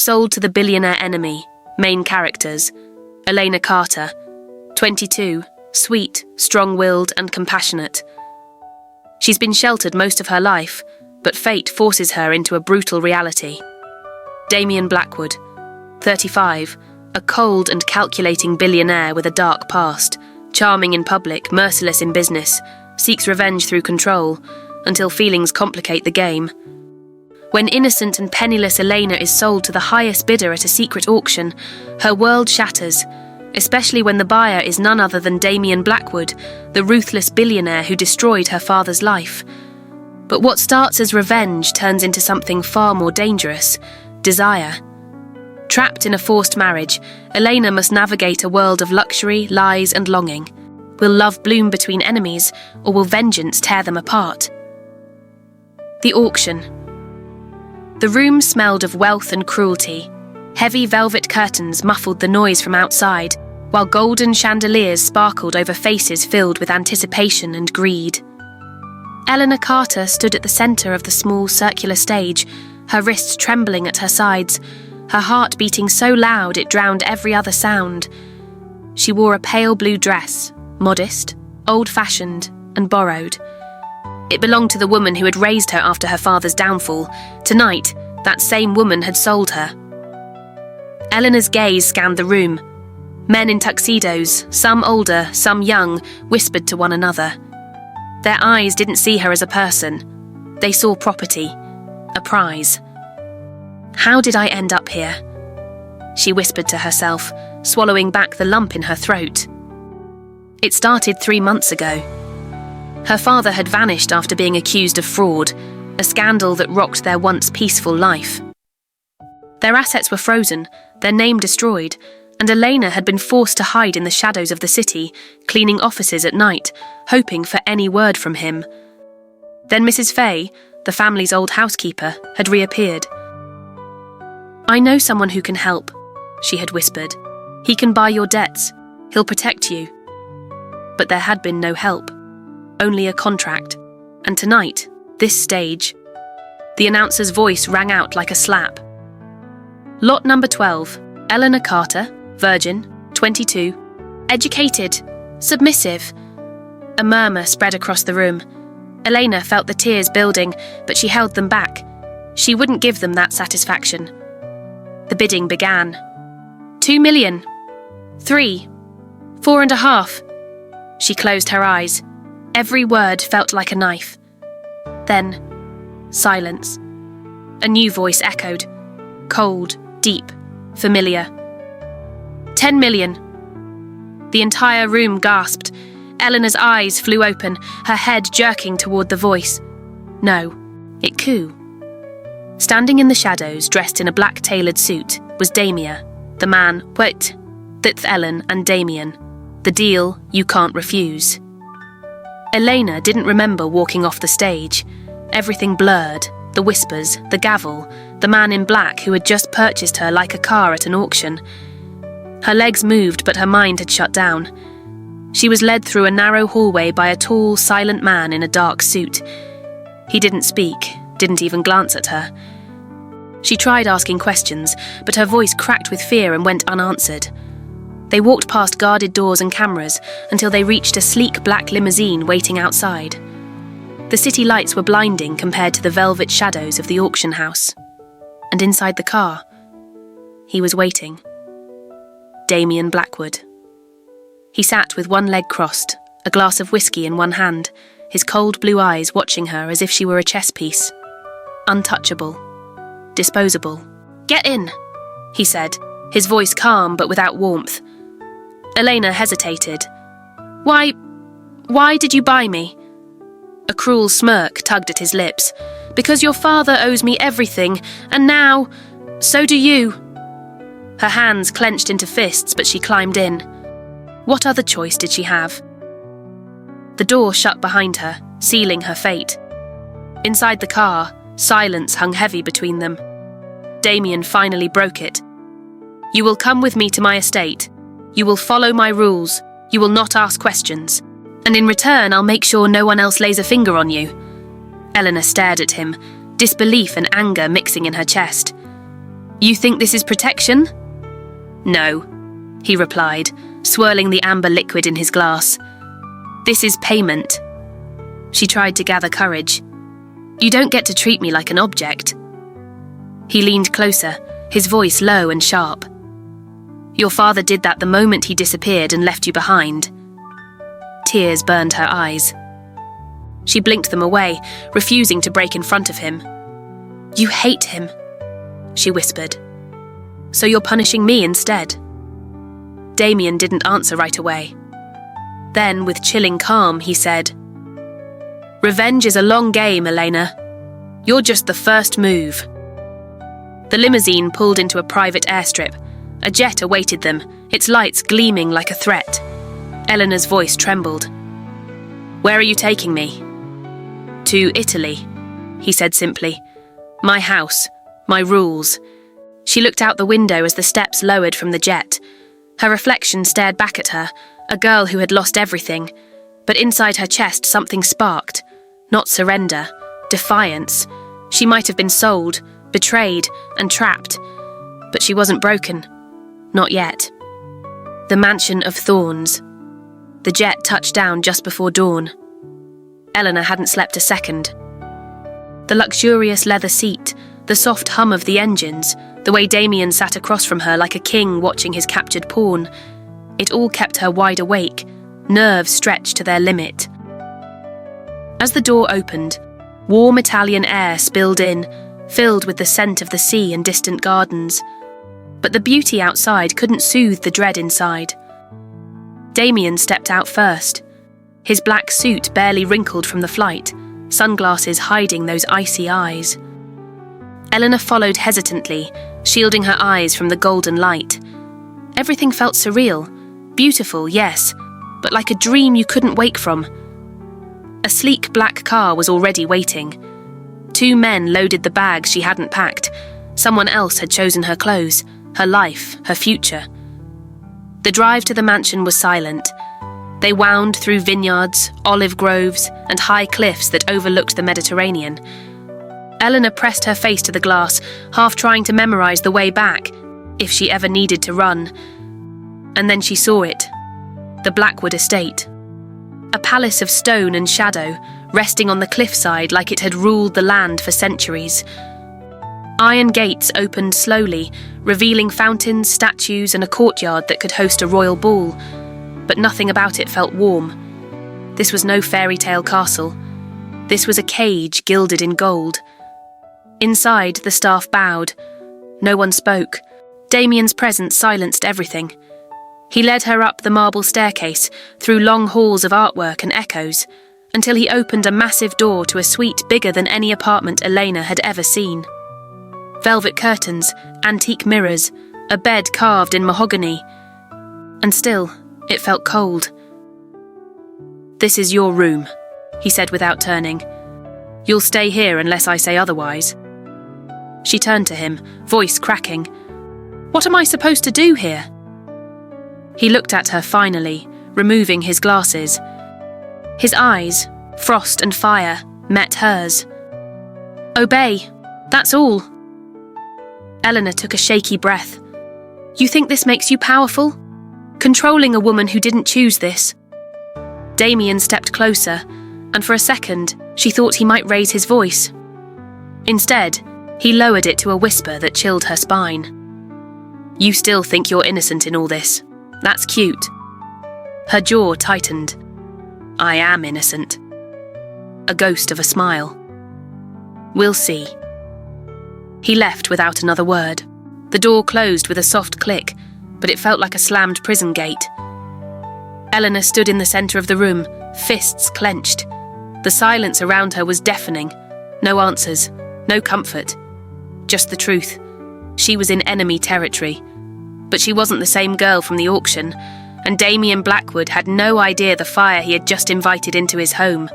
sold to the billionaire enemy. Main characters: Elena Carter, 22, sweet, strong-willed and compassionate. She's been sheltered most of her life, but fate forces her into a brutal reality. Damian Blackwood, 35, a cold and calculating billionaire with a dark past, charming in public, merciless in business, seeks revenge through control, until feelings complicate the game. When innocent and penniless Elena is sold to the highest bidder at a secret auction, her world shatters, especially when the buyer is none other than Damian Blackwood, the ruthless billionaire who destroyed her father's life. But what starts as revenge turns into something far more dangerous: desire. Trapped in a forced marriage, Elena must navigate a world of luxury, lies and longing. Will love bloom between enemies, or will vengeance tear them apart? The auction. The room smelled of wealth and cruelty. Heavy velvet curtains muffled the noise from outside, while golden chandeliers sparkled over faces filled with anticipation and greed. Elena Carter stood at the centre of the small circular stage, her wrists trembling at her sides, her heart beating so loud it drowned every other sound. She wore a pale blue dress, modest, old-fashioned, and borrowed. It belonged to the woman who had raised her after her father's downfall. Tonight, that same woman had sold her. Eleanor's gaze scanned the room. Men in tuxedos, some older, some young, whispered to one another. Their eyes didn't see her as a person. They saw property, a prize. How did I end up here? She whispered to herself, swallowing back the lump in her throat. It started 3 months ago. Her father had vanished after being accused of fraud, a scandal that rocked their once peaceful life. Their assets were frozen, their name destroyed, and Elena had been forced to hide in the shadows of the city, cleaning offices at night, hoping for any word from him. Then Mrs. Fay, the family's old housekeeper, had reappeared. "I know someone who can help," she had whispered. "He can buy your debts. He'll protect you." But there had been no help, only a contract. And tonight, this stage, the announcer's voice rang out like a slap. Lot number 12, Elena Carter, virgin, 22, educated, submissive. A murmur spread across the room. Elena felt the tears building, but she held them back. She wouldn't give them that satisfaction. The bidding began. 2 million. 3. 4.5. She closed her eyes. Every word felt like a knife. Then, silence. A new voice echoed. Cold, deep, familiar. 10 million. The entire room gasped. Eleanor's eyes flew open, her head jerking toward the voice. No, it coo. Standing in the shadows, dressed in a black tailored suit, was Damian, the man, that's Ellen and Damian. The deal you can't refuse. Elena didn't remember walking off the stage. Everything blurred, the whispers, the gavel, the man in black who had just purchased her like a car at an auction. Her legs moved, but her mind had shut down. She was led through a narrow hallway by a tall, silent man in a dark suit. He didn't speak, didn't even glance at her. She tried asking questions, but her voice cracked with fear and went unanswered. They walked past guarded doors and cameras until they reached a sleek black limousine waiting outside. The city lights were blinding compared to the velvet shadows of the auction house. And inside the car, he was waiting. Damian Blackwood. He sat with one leg crossed, a glass of whiskey in one hand, his cold blue eyes watching her as if she were a chess piece. Untouchable. Disposable. "Get in," he said, his voice calm but without warmth. Elena hesitated. Why did you buy me?" A cruel smirk tugged at his lips. "Because your father owes me everything, and now, so do you." Her hands clenched into fists, but she climbed in. What other choice did she have? The door shut behind her, sealing her fate. Inside the car, silence hung heavy between them. Damian finally broke it. "You will come with me to my estate. You will follow my rules. You will not ask questions. And in return, I'll make sure no one else lays a finger on you." Elena stared at him, disbelief and anger mixing in her chest. You think this is protection? No, he replied, swirling the amber liquid in his glass. This is payment. She tried to gather courage. You don't get to treat me like an object. He leaned closer, his voice low and sharp. Your father did that the moment he disappeared and left you behind. Tears burned her eyes. She blinked them away, refusing to break in front of him. You hate him, she whispered. So you're punishing me instead. Damian didn't answer right away. Then, with chilling calm, he said, Revenge is a long game, Elena. You're just the first move. The limousine pulled into a private airstrip. A jet awaited them, its lights gleaming like a threat. Elena's voice trembled. Where are you taking me? To Italy, he said simply. My house, my rules. She looked out the window as the steps lowered from the jet. Her reflection stared back at her, a girl who had lost everything. But inside her chest something sparked. Not surrender, defiance. She might have been sold, betrayed, and trapped. But she wasn't broken. Not yet. The mansion of thorns. The jet touched down just before dawn. Elena hadn't slept a second. The luxurious leather seat, the soft hum of the engines, the way Damian sat across from her like a king watching his captured pawn, it all kept her wide awake, nerves stretched to their limit. As the door opened, warm Italian air spilled in, filled with the scent of the sea and distant gardens. But the beauty outside couldn't soothe the dread inside. Damian stepped out first, his black suit barely wrinkled from the flight, sunglasses hiding those icy eyes. Elena followed hesitantly, shielding her eyes from the golden light. Everything felt surreal, beautiful, yes, but like a dream you couldn't wake from. A sleek black car was already waiting. 2 men loaded the bags she hadn't packed. Someone else had chosen her clothes, her life, her future. The drive to the mansion was silent. They wound through vineyards, olive groves, and high cliffs that overlooked the Mediterranean. Elena pressed her face to the glass, half trying to memorize the way back, if she ever needed to run. And then she saw it. The Blackwood estate. A palace of stone and shadow, resting on the cliffside like it had ruled the land for centuries. Iron gates opened slowly, revealing fountains, statues, and a courtyard that could host a royal ball. But nothing about it felt warm. This was no fairy tale castle. This was a cage gilded in gold. Inside, the staff bowed. No one spoke. Damian's presence silenced everything. He led her up the marble staircase, through long halls of artwork and echoes, until he opened a massive door to a suite bigger than any apartment Elena had ever seen. Velvet curtains, antique mirrors, a bed carved in mahogany. And still, it felt cold. This is your room, he said without turning. You'll stay here unless I say otherwise. She turned to him, voice cracking. What am I supposed to do here? He looked at her finally, removing his glasses. His eyes, frost and fire, met hers. Obey, that's all. Elena took a shaky breath. You think this makes you powerful? Controlling a woman who didn't choose this? Damian stepped closer, and for a second, she thought he might raise his voice. Instead, he lowered it to a whisper that chilled her spine. You still think you're innocent in all this. That's cute. Her jaw tightened. I am innocent. A ghost of a smile. We'll see. He left without another word. The door closed with a soft click, but it felt like a slammed prison gate. Elena stood in the centre of the room, fists clenched. The silence around her was deafening. No answers, no comfort. Just the truth. She was in enemy territory. But she wasn't the same girl from the auction, and Damian Blackwood had no idea the fire he had just invited into his home.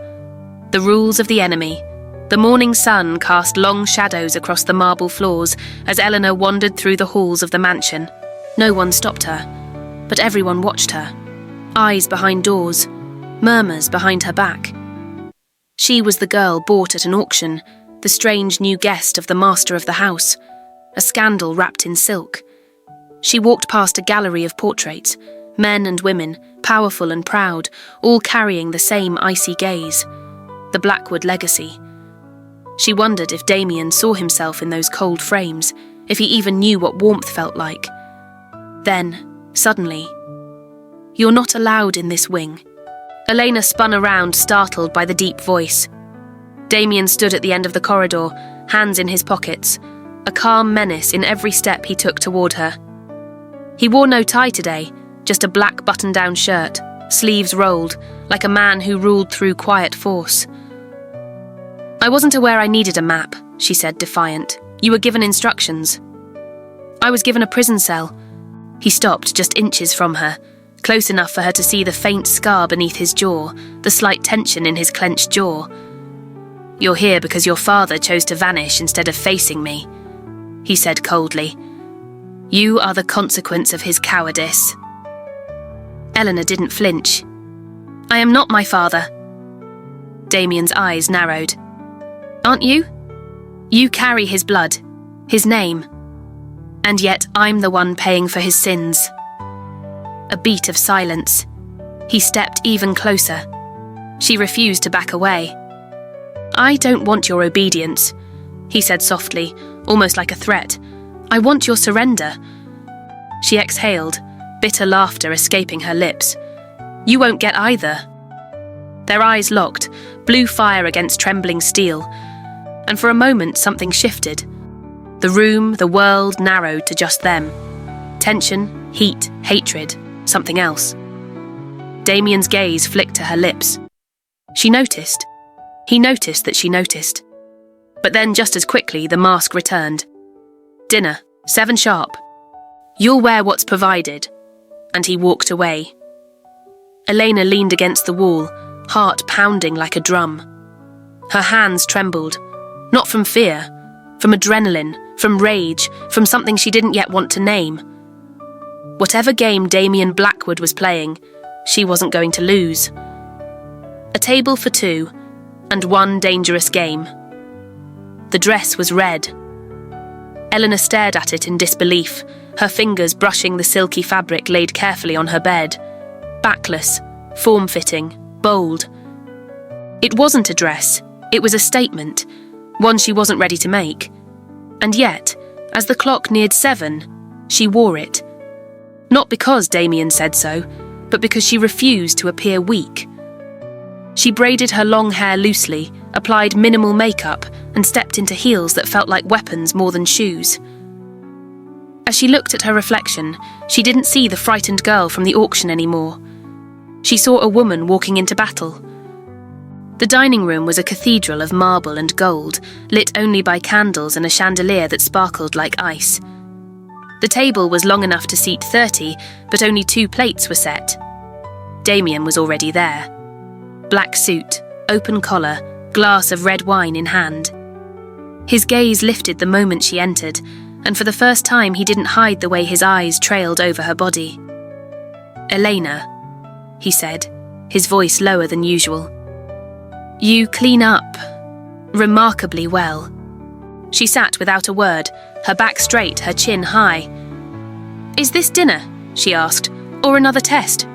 The rules of the enemy. The morning sun cast long shadows across the marble floors as Elena wandered through the halls of the mansion. No one stopped her, but everyone watched her. Eyes behind doors, murmurs behind her back. She was the girl bought at an auction, the strange new guest of the master of the house. a scandal wrapped in silk. She walked past a gallery of portraits, men and women, powerful and proud, all carrying the same icy gaze, the Blackwood legacy. She wondered if Damian saw himself in those cold frames, if he even knew what warmth felt like. Then, suddenly, "You're not allowed in this wing." Elena spun around, startled by the deep voice. Damian stood at the end of the corridor, hands in his pockets, a calm menace in every step he took toward her. He wore no tie today, just a black button-down shirt, sleeves rolled, like a man who ruled through quiet force. "I wasn't aware I needed a map," she said, defiant. "You were given instructions." "I was given a prison cell." He stopped just inches from her, close enough for her to see the faint scar beneath his jaw, the slight tension in his clenched jaw. "You're here because your father chose to vanish instead of facing me," he said coldly. "You are the consequence of his cowardice." Elena didn't flinch. "I am not my father." Damian's eyes narrowed. "Aren't you? You carry his blood, his name. And yet I'm the one paying for his sins." A beat of silence. He stepped even closer. She refused to back away. "I don't want your obedience," he said softly, almost like a threat. "I want your surrender." She exhaled, bitter laughter escaping her lips. "You won't get either." Their eyes locked, blue fire against trembling steel, and for a moment something shifted. The room, the world narrowed to just them. Tension, heat, hatred, something else. Damian's gaze flicked to her lips. She noticed. He noticed that she noticed. But then just as quickly the mask returned. "Dinner, 7 sharp. You'll wear what's provided." And he walked away. Elena leaned against the wall, heart pounding like a drum. Her hands trembled, not from fear, from adrenaline, from rage, from something she didn't yet want to name. Whatever game Damian Blackwood was playing, she wasn't going to lose. A table for 2, and one dangerous game. The dress was red. Elena stared at it in disbelief, her fingers brushing the silky fabric laid carefully on her bed. Backless, form-fitting, bold. It wasn't a dress, it was a statement, one she wasn't ready to make. And yet, as the clock neared 7, she wore it. Not because Damian said so, but because she refused to appear weak. She braided her long hair loosely, applied minimal makeup, and stepped into heels that felt like weapons more than shoes. As she looked at her reflection, she didn't see the frightened girl from the auction anymore. She saw a woman walking into battle. The dining room was a cathedral of marble and gold, lit only by candles and a chandelier that sparkled like ice. The table was long enough to seat 30, but only 2 plates were set. Damian was already there. Black suit, open collar, glass of red wine in hand. His gaze lifted the moment she entered, and for the first time he didn't hide the way his eyes trailed over her body. "Elena," he said, his voice lower than usual. "You clean up remarkably well." She sat without a word, her back straight, her chin high. "Is this dinner?" she asked, "or another test?"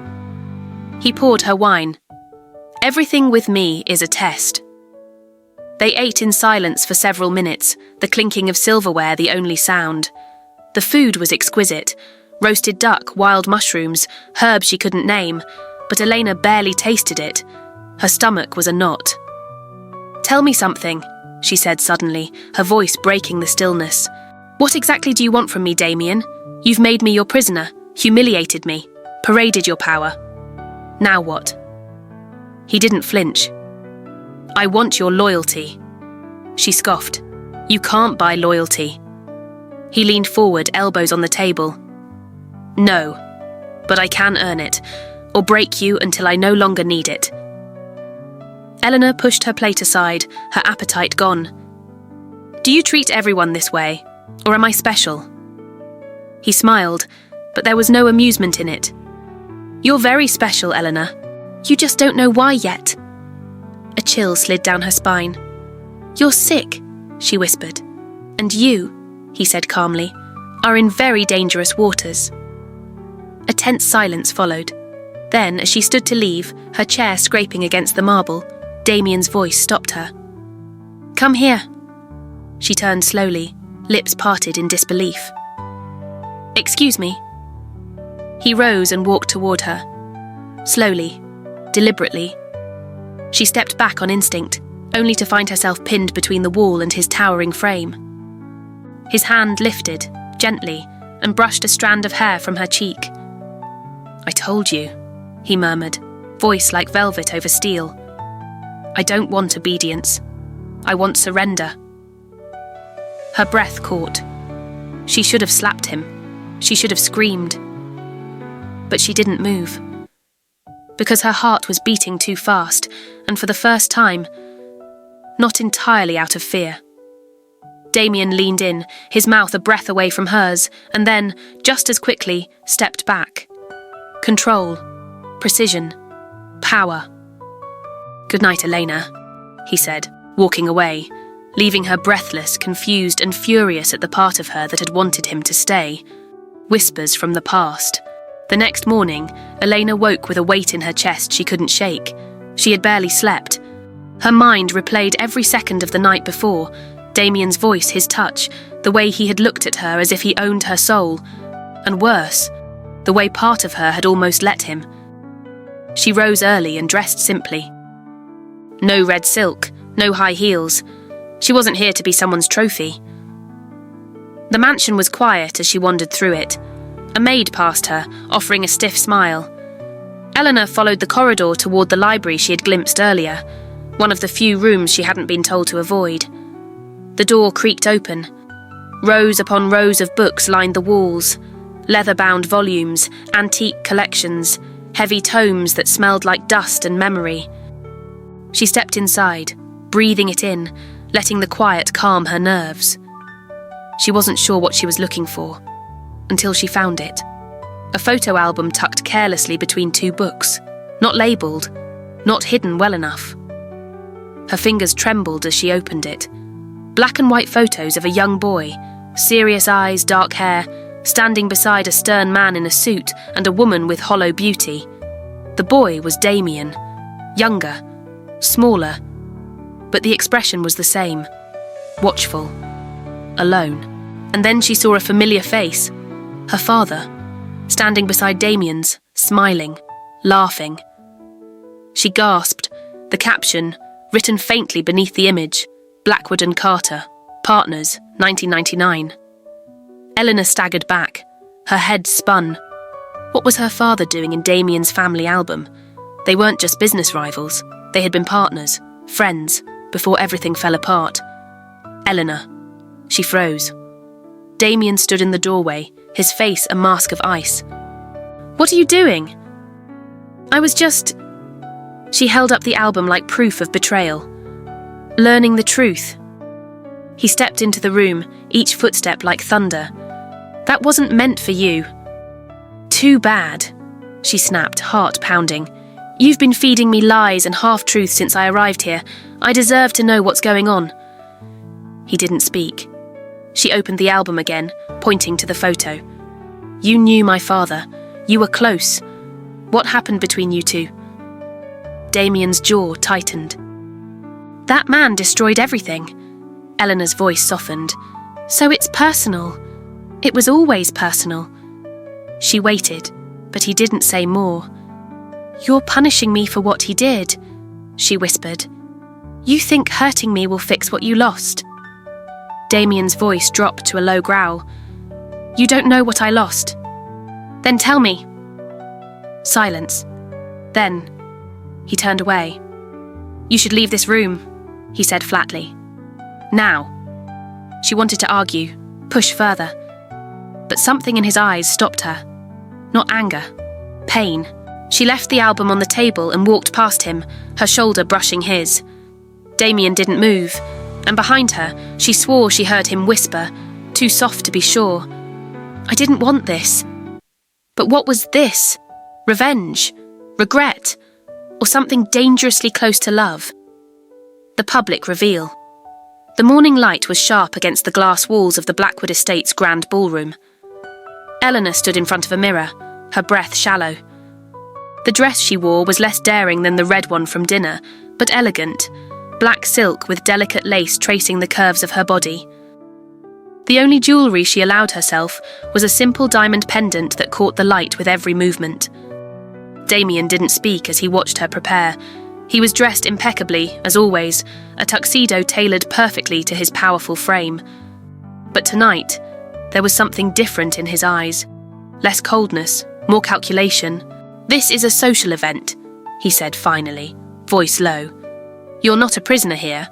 He poured her wine. "Everything with me is a test." They ate in silence for several minutes, the clinking of silverware the only sound. The food was exquisite. Roasted duck, wild mushrooms, herbs she couldn't name, but Elena barely tasted it. Her stomach was a knot. "Tell me something," she said suddenly, her voice breaking the stillness. "What exactly do you want from me, Damian? You've made me your prisoner, humiliated me, paraded your power. Now what?" He didn't flinch. "I want your loyalty." She scoffed. "You can't buy loyalty." He leaned forward, elbows on the table. "No, but I can earn it, or break you until I no longer need it." Elena pushed her plate aside, her appetite gone. "Do you treat everyone this way, or am I special?" He smiled, but there was no amusement in it. "You're very special, Elena. You just don't know why yet." A chill slid down her spine. "You're sick," she whispered. "And you," he said calmly, are in very dangerous waters. A tense silence followed. Then, as she stood to leave, her chair scraping against the marble, Damian's voice stopped her. "Come here." She turned slowly, lips parted in disbelief. "Excuse me." He rose and walked toward her. Slowly, deliberately. She stepped back on instinct, only to find herself pinned between the wall and his towering frame. His hand lifted, gently, and brushed a strand of hair from her cheek. "I told you," he murmured, voice like velvet over steel. "I don't want obedience. I want surrender." Her breath caught. She should have slapped him. She should have screamed. But she didn't move. Because her heart was beating too fast, and for the first time, not entirely out of fear. Damian leaned in, his mouth a breath away from hers, and then, just as quickly, stepped back. Control, precision, power. "Good night, Elena," he said, walking away, leaving her breathless, confused and furious at the part of her that had wanted him to stay. Whispers from the past. The next morning, Elena woke with a weight in her chest she couldn't shake. She had barely slept. Her mind replayed every second of the night before, Damian's voice, his touch, the way he had looked at her as if he owned her soul, and worse, the way part of her had almost let him. She rose early and dressed simply. No red silk, no high heels. She wasn't here to be someone's trophy. The mansion was quiet as she wandered through it. A maid passed her, offering a stiff smile. Elena followed the corridor toward the library she had glimpsed earlier, one of the few rooms she hadn't been told to avoid. The door creaked open. Rows upon rows of books lined the walls, leather-bound volumes, antique collections, heavy tomes that smelled like dust and memory. She stepped inside, breathing it in, letting the quiet calm her nerves. She wasn't sure what she was looking for, until she found it. A photo album tucked carelessly between two books, not labelled, not hidden well enough. Her fingers trembled as she opened it. Black and white photos of a young boy, serious eyes, dark hair, standing beside a stern man in a suit and a woman with hollow beauty. The boy was Damian, younger, smaller, but the expression was the same, watchful, alone. And then she saw a familiar face, her father, standing beside Damian's, smiling, laughing. She gasped, the caption, written faintly beneath the image, Blackwood and Carter, partners, 1999. Elena staggered back, her head spun. What was her father doing in Damian's family album? They weren't just business rivals, they had been partners, friends, before everything fell apart. Elena. She froze. Damian stood in the doorway, his face a mask of ice. "What are you doing?" "I was just..." She held up the album like proof of betrayal. "Learning the truth." He stepped into the room, each footstep like thunder. "That wasn't meant for you." "Too bad," she snapped, heart pounding. "You've been feeding me lies and half-truths since I arrived here. I deserve to know what's going on." He didn't speak. She opened the album again, pointing to the photo. "You knew my father. You were close. What happened between you two?" Damian's jaw tightened. "That man destroyed everything." Elena's voice softened. "So it's personal. It was always personal." She waited, but he didn't say more. "You're punishing me for what he did," she whispered. "You think hurting me will fix what you lost." Damian's voice dropped to a low growl. "You don't know what I lost." "Then tell me." Silence. Then, he turned away. "You should leave this room," he said flatly. "Now." She wanted to argue, push further. But something in his eyes stopped her. Not anger, pain. She left the album on the table and walked past him, her shoulder brushing his. Damian didn't move, and behind her, she swore she heard him whisper, too soft to be sure, "I didn't want this." But what was this? Revenge? Regret? Or something dangerously close to love? The public reveal. The morning light was sharp against the glass walls of the Blackwood Estate's grand ballroom. Elena stood in front of a mirror, her breath shallow. The dress she wore was less daring than the red one from dinner, but elegant, black silk with delicate lace tracing the curves of her body. The only jewellery she allowed herself was a simple diamond pendant that caught the light with every movement. Damian didn't speak as he watched her prepare. He was dressed impeccably, as always, a tuxedo tailored perfectly to his powerful frame. But tonight, there was something different in his eyes. Less coldness, more calculation. "This is a social event," he said finally, voice low. "You're not a prisoner here."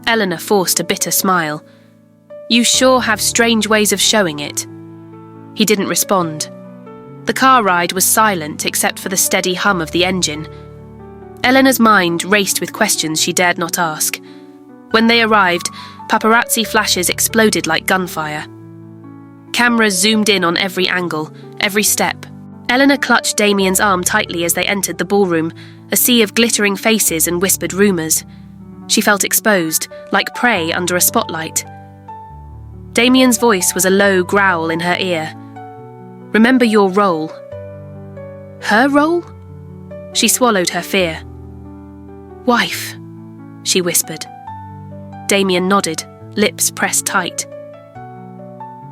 Elena forced a bitter smile. "You sure have strange ways of showing it." He didn't respond. The car ride was silent except for the steady hum of the engine. Elena's mind raced with questions she dared not ask. When they arrived, paparazzi flashes exploded like gunfire. Cameras zoomed in on every angle, every step. Elena clutched Damian's arm tightly as they entered the ballroom, a sea of glittering faces and whispered rumours. She felt exposed, like prey under a spotlight. Damian's voice was a low growl in her ear. "Remember your role." Her role? She swallowed her fear. "Wife," she whispered. Damian nodded, lips pressed tight.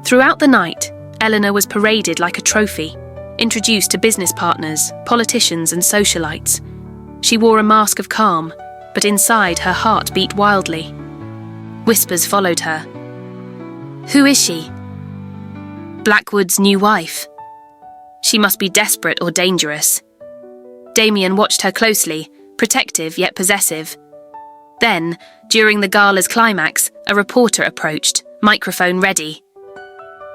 Throughout the night, Elena was paraded like a trophy, introduced to business partners, politicians and socialites. She wore a mask of calm, but inside her heart beat wildly. Whispers followed her. "Who is she?" "Blackwood's new wife." "She must be desperate or dangerous." Damian watched her closely, protective yet possessive. Then, during the gala's climax, a reporter approached, microphone ready.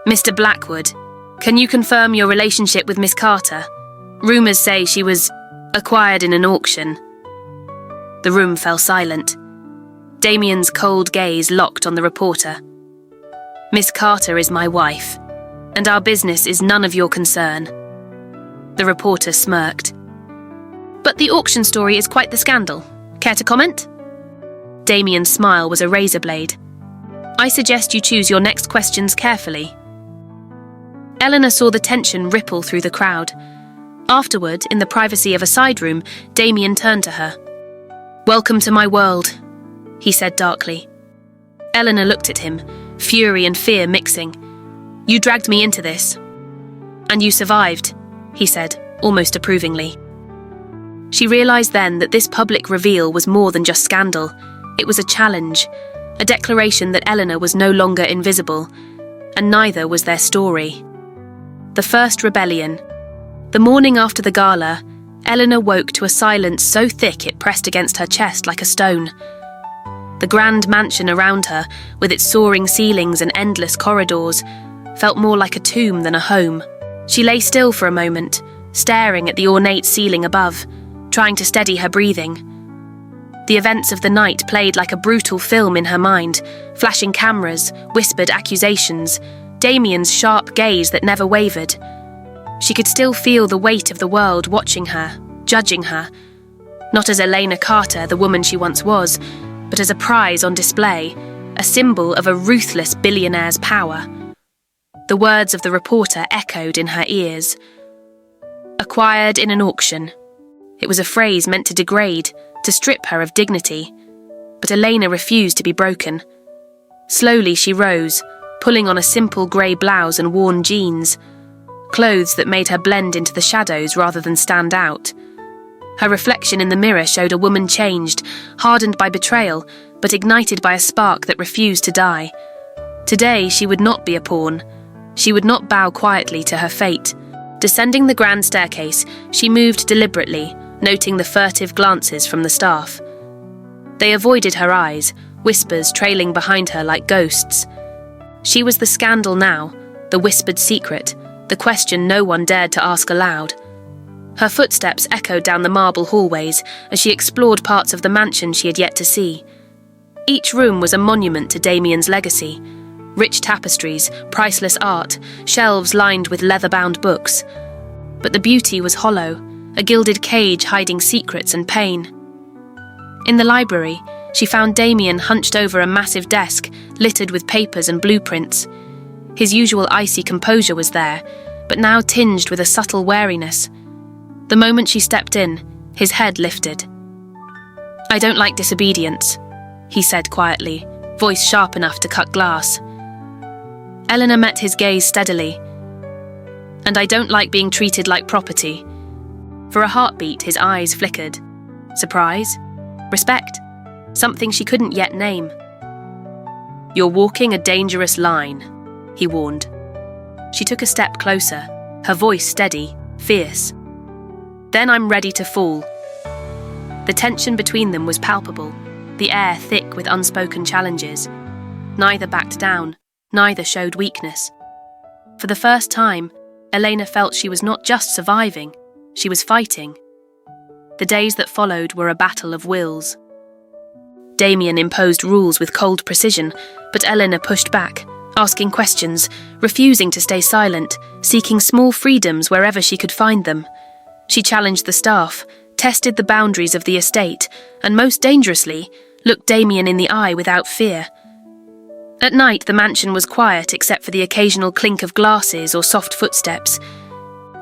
"Mr. Blackwood, can you confirm your relationship with Miss Carter? Rumours say she was acquired in an auction." The room fell silent. Damian's cold gaze locked on the reporter. "Miss Carter is my wife, and our business is none of your concern." The reporter smirked. "But the auction story is quite the scandal. Care to comment?" Damian's smile was a razor blade. "I suggest you choose your next questions carefully." Elena saw the tension ripple through the crowd. Afterward, in the privacy of a side room, Damian turned to her. "Welcome to my world," he said darkly. Elena looked at him, fury and fear mixing. "You dragged me into this." "And you survived," he said, almost approvingly. She realised then that this public reveal was more than just scandal. It was a challenge, a declaration that Elena was no longer invisible, and neither was their story. The first rebellion. The morning after the gala, Elena woke to a silence so thick it pressed against her chest like a stone. The grand mansion around her, with its soaring ceilings and endless corridors, felt more like a tomb than a home. She lay still for a moment, staring at the ornate ceiling above, trying to steady her breathing. The events of the night played like a brutal film in her mind, flashing cameras, whispered accusations, Damian's sharp gaze that never wavered. She could still feel the weight of the world watching her, judging her, not as Elena Carter, the woman she once was, but as a prize on display, a symbol of a ruthless billionaire's power. The words of the reporter echoed in her ears. Acquired in an auction. It was a phrase meant to degrade, to strip her of dignity. But Elena refused to be broken. Slowly she rose, pulling on a simple grey blouse and worn jeans, clothes that made her blend into the shadows rather than stand out. Her reflection in the mirror showed a woman changed, hardened by betrayal, but ignited by a spark that refused to die. Today she would not be a pawn. She would not bow quietly to her fate. Descending the grand staircase, she moved deliberately, noting the furtive glances from the staff. They avoided her eyes, whispers trailing behind her like ghosts. She was the scandal now, the whispered secret, the question no one dared to ask aloud. Her footsteps echoed down the marble hallways as she explored parts of the mansion she had yet to see. Each room was a monument to Damian's legacy. Rich tapestries, priceless art, shelves lined with leather-bound books. But the beauty was hollow, a gilded cage hiding secrets and pain. In the library, she found Damian hunched over a massive desk littered with papers and blueprints. His usual icy composure was there, but now tinged with a subtle wariness. The moment she stepped in, his head lifted. "I don't like disobedience," he said quietly, voice sharp enough to cut glass. Elena met his gaze steadily. "And I don't like being treated like property." For a heartbeat, his eyes flickered. Surprise? Respect? Something she couldn't yet name. "You're walking a dangerous line," he warned. She took a step closer, her voice steady, fierce. "Then I'm ready to fall." The tension between them was palpable, the air thick with unspoken challenges. Neither backed down, neither showed weakness. For the first time, Elena felt she was not just surviving, she was fighting. The days that followed were a battle of wills. Damian imposed rules with cold precision, but Elena pushed back, asking questions, refusing to stay silent, seeking small freedoms wherever she could find them. She challenged the staff, tested the boundaries of the estate, and most dangerously, looked Damian in the eye without fear. At night, the mansion was quiet except for the occasional clink of glasses or soft footsteps.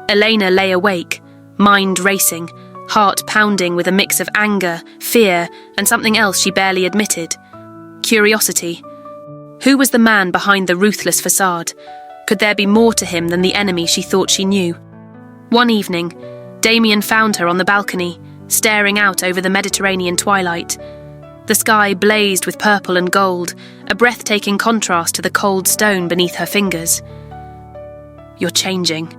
Elena lay awake, mind racing, heart pounding with a mix of anger, fear, and something else she barely admitted. Curiosity. Who was the man behind the ruthless facade? Could there be more to him than the enemy she thought she knew? One evening, Damian found her on the balcony, staring out over the Mediterranean twilight. The sky blazed with purple and gold, a breathtaking contrast to the cold stone beneath her fingers. "You're changing,"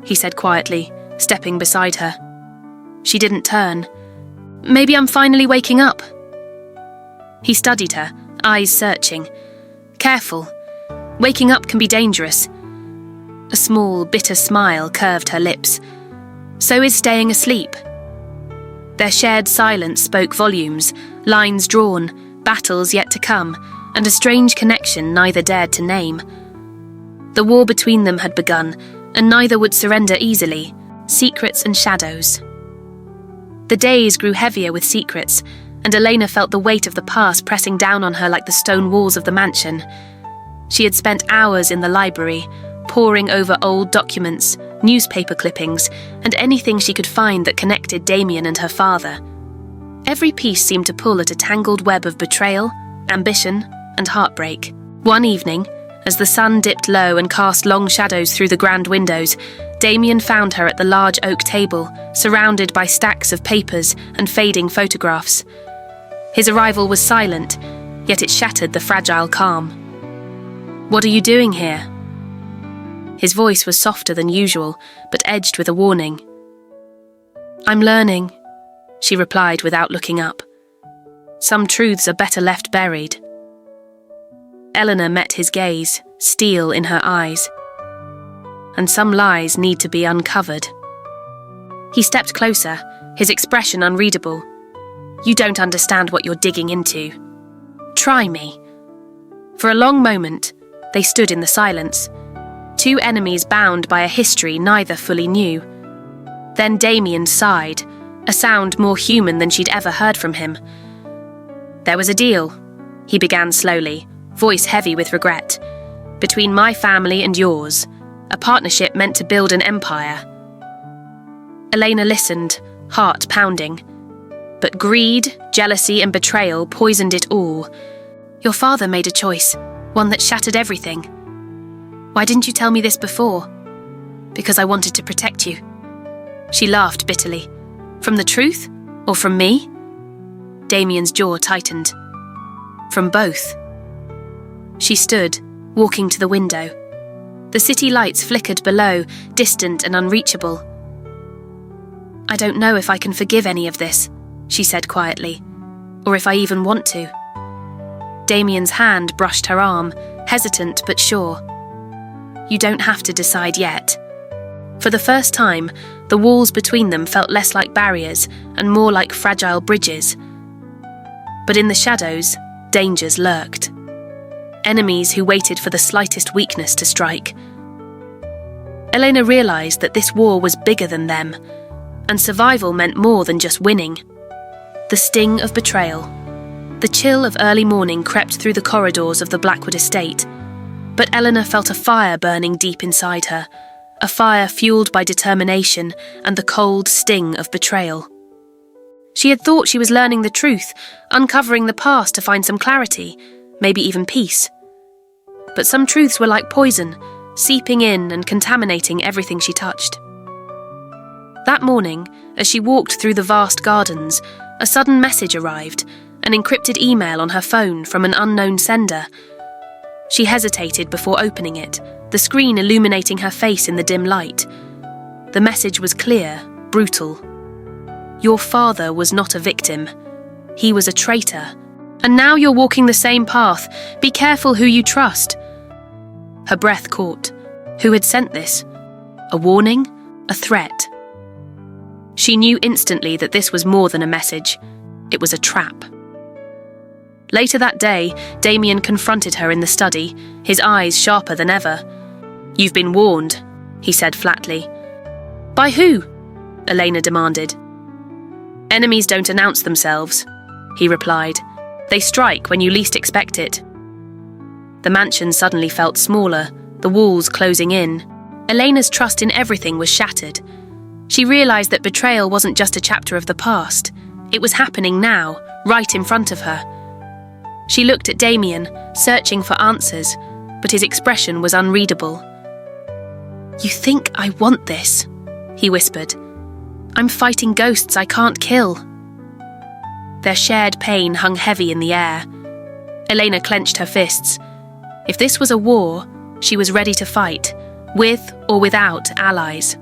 he said quietly, stepping beside her. She didn't turn. "Maybe I'm finally waking up." He studied her, eyes searching. "Careful. Waking up can be dangerous." A small, bitter smile curved her lips. "So is staying asleep." Their shared silence spoke volumes, lines drawn, battles yet to come, and a strange connection neither dared to name. The war between them had begun, and neither would surrender easily. Secrets and shadows. The days grew heavier with secrets, and Elena felt the weight of the past pressing down on her like the stone walls of the mansion. She had spent hours in the library, poring over old documents, newspaper clippings, and anything she could find that connected Damian and her father. Every piece seemed to pull at a tangled web of betrayal, ambition, and heartbreak. One evening, as the sun dipped low and cast long shadows through the grand windows, Damian found her at the large oak table, surrounded by stacks of papers and fading photographs. His arrival was silent, yet it shattered the fragile calm. "What are you doing here?" His voice was softer than usual, but edged with a warning. "I'm learning," she replied without looking up. "Some truths are better left buried." Elena met his gaze, steel in her eyes. "And some lies need to be uncovered." He stepped closer, his expression unreadable. "You don't understand what you're digging into. Try me." For a long moment, they stood in the silence. Two enemies bound by a history neither fully knew. Then Damian sighed, a sound more human than she'd ever heard from him. "There was a deal," he began slowly, voice heavy with regret, "between my family and yours, a partnership meant to build an empire." Elena listened, heart pounding. But greed, jealousy, and betrayal poisoned it all. "Your father made a choice, one that shattered everything. Why didn't you tell me this before?" "Because I wanted to protect you." She laughed bitterly. "From the truth? Or from me?" Damian's jaw tightened. "From both." She stood, walking to the window. The city lights flickered below, distant and unreachable. "I don't know if I can forgive any of this," she said quietly, "or if I even want to." Damian's hand brushed her arm, hesitant but sure. "You don't have to decide yet." For the first time, the walls between them felt less like barriers and more like fragile bridges. But in the shadows, dangers lurked. Enemies who waited for the slightest weakness to strike. Elena realized that this war was bigger than them, and survival meant more than just winning. The sting of betrayal, The chill of early morning crept through the corridors of the Blackwood estate, but Elena felt a fire burning deep inside her, a fire fueled by determination and the cold sting of betrayal. She had thought she was learning the truth, uncovering the past to find some clarity, maybe even peace. But some truths were like poison, seeping in and contaminating everything she touched. That morning, as she walked through the vast gardens, a sudden message arrived, an encrypted email on her phone from an unknown sender. She hesitated before opening it, the screen illuminating her face in the dim light. The message was clear, brutal. Your father was not a victim. He was a traitor. And now you're walking the same path. Be careful who you trust. Her breath caught. Who had sent this? A warning? A threat? She knew instantly that this was more than a message. It was a trap. Later that day, Damian confronted her in the study, his eyes sharper than ever. You've been warned, he said flatly. By who? Elena demanded. Enemies don't announce themselves, he replied. They strike when you least expect it. The mansion suddenly felt smaller, the walls closing in. Elena's trust in everything was shattered. She realised that betrayal wasn't just a chapter of the past. It was happening now, right in front of her. She looked at Damian, searching for answers, but his expression was unreadable. You think I want this? He whispered. I'm fighting ghosts I can't kill. Their shared pain hung heavy in the air. Elena clenched her fists. If this was a war, she was ready to fight, with or without allies.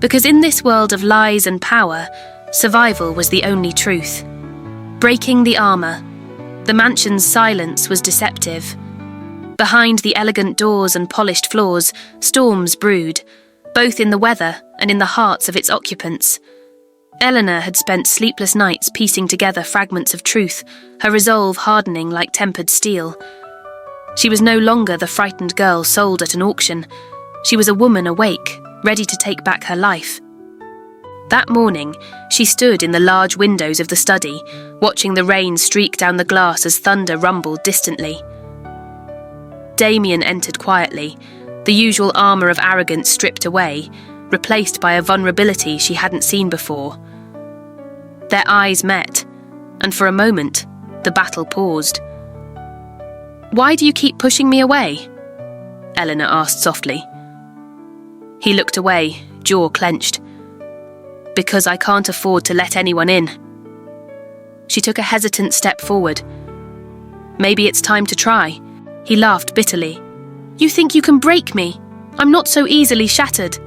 Because in this world of lies and power, survival was the only truth. Breaking the armour, the mansion's silence was deceptive. Behind the elegant doors and polished floors, storms brewed, both in the weather and in the hearts of its occupants. Elena had spent sleepless nights piecing together fragments of truth, her resolve hardening like tempered steel. She was no longer the frightened girl sold at an auction. She was a woman awake, ready to take back her life. That morning, she stood in the large windows of the study, watching the rain streak down the glass as thunder rumbled distantly. Damian entered quietly, the usual armour of arrogance stripped away, replaced by a vulnerability she hadn't seen before. Their eyes met, and for a moment, the battle paused. Why do you keep pushing me away? Elena asked softly. He looked away, jaw clenched. Because I can't afford to let anyone in. She took a hesitant step forward. Maybe it's time to try. He laughed bitterly. You think you can break me? I'm not so easily shattered.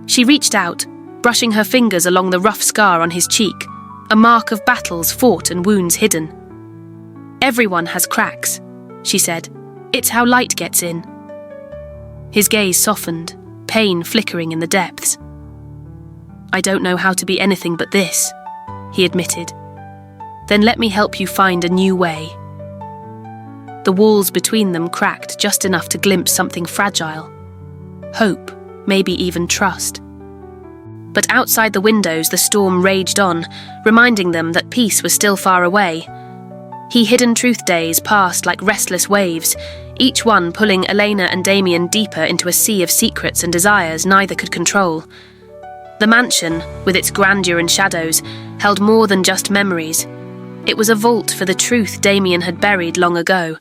She reached out, brushing her fingers along the rough scar on his cheek, a mark of battles fought and wounds hidden. Everyone has cracks, she said. It's how light gets in. His gaze softened, pain flickering in the depths. I don't know how to be anything but this, he admitted. Then let me help you find a new way. The walls between them cracked just enough to glimpse something fragile. Hope, maybe even trust. But outside the windows the storm raged on, reminding them that peace was still far away. Hidden truth days passed like restless waves, each one pulling Elena and Damian deeper into a sea of secrets and desires neither could control. The mansion, with its grandeur and shadows, held more than just memories. It was a vault for the truth Damian had buried long ago.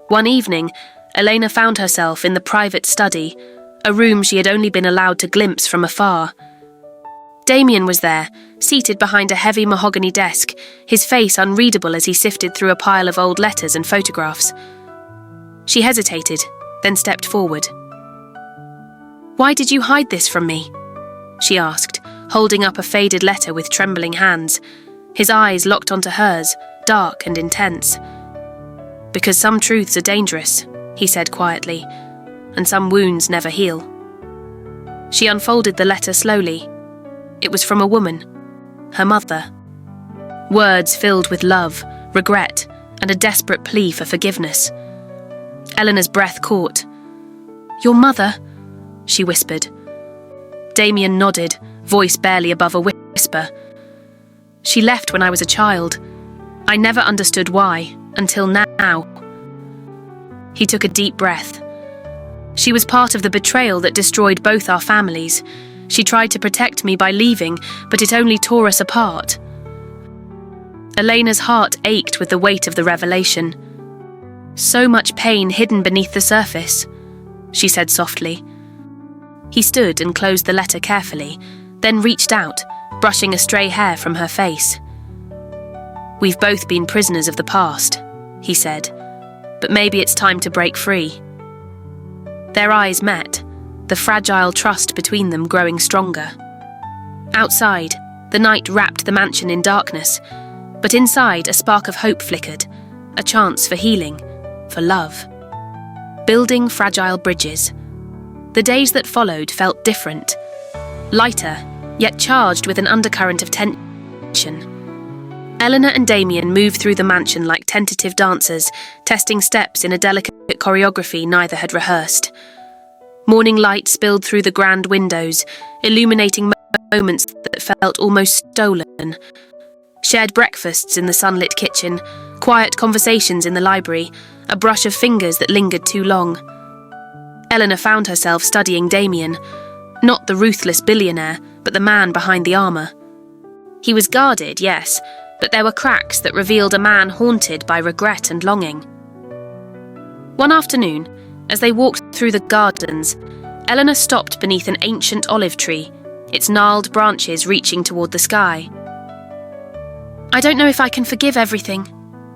One evening, Elena found herself in the private study, a room she had only been allowed to glimpse from afar. Damian was there, seated behind a heavy mahogany desk, his face unreadable as he sifted through a pile of old letters and photographs. She hesitated, then stepped forward. Why did you hide this from me? She asked, holding up a faded letter with trembling hands. His eyes locked onto hers, dark and intense. Because some truths are dangerous, he said quietly, and some wounds never heal. She unfolded the letter slowly. It was from a woman, her mother. Words filled with love, regret, and a desperate plea for forgiveness. Eleanor's breath caught. Your mother? She whispered. Damian nodded, voice barely above a whisper. She left when I was a child. I never understood why, until now. He took a deep breath. She was part of the betrayal that destroyed both our families. She tried to protect me by leaving, but it only tore us apart. Elena's heart ached with the weight of the revelation. So much pain hidden beneath the surface, she said softly. He stood and closed the letter carefully, then reached out, brushing a stray hair from her face. We've both been prisoners of the past, he said, but maybe it's time to break free. Their eyes met, the fragile trust between them growing stronger. Outside, the night wrapped the mansion in darkness, but inside a spark of hope flickered, a chance for healing, for love. Building fragile bridges. The days that followed felt different, lighter, yet charged with an undercurrent of tension. Elena and Damian moved through the mansion like tentative dancers, testing steps in a delicate choreography neither had rehearsed. Morning light spilled through the grand windows, illuminating moments that felt almost stolen. Shared breakfasts in the sunlit kitchen, quiet conversations in the library, a brush of fingers that lingered too long. Elena found herself studying Damian, not the ruthless billionaire, but the man behind the armour. He was guarded, yes, but there were cracks that revealed a man haunted by regret and longing. One afternoon, as they walked through the gardens, Elena stopped beneath an ancient olive tree, its gnarled branches reaching toward the sky. I don't know if I can forgive everything,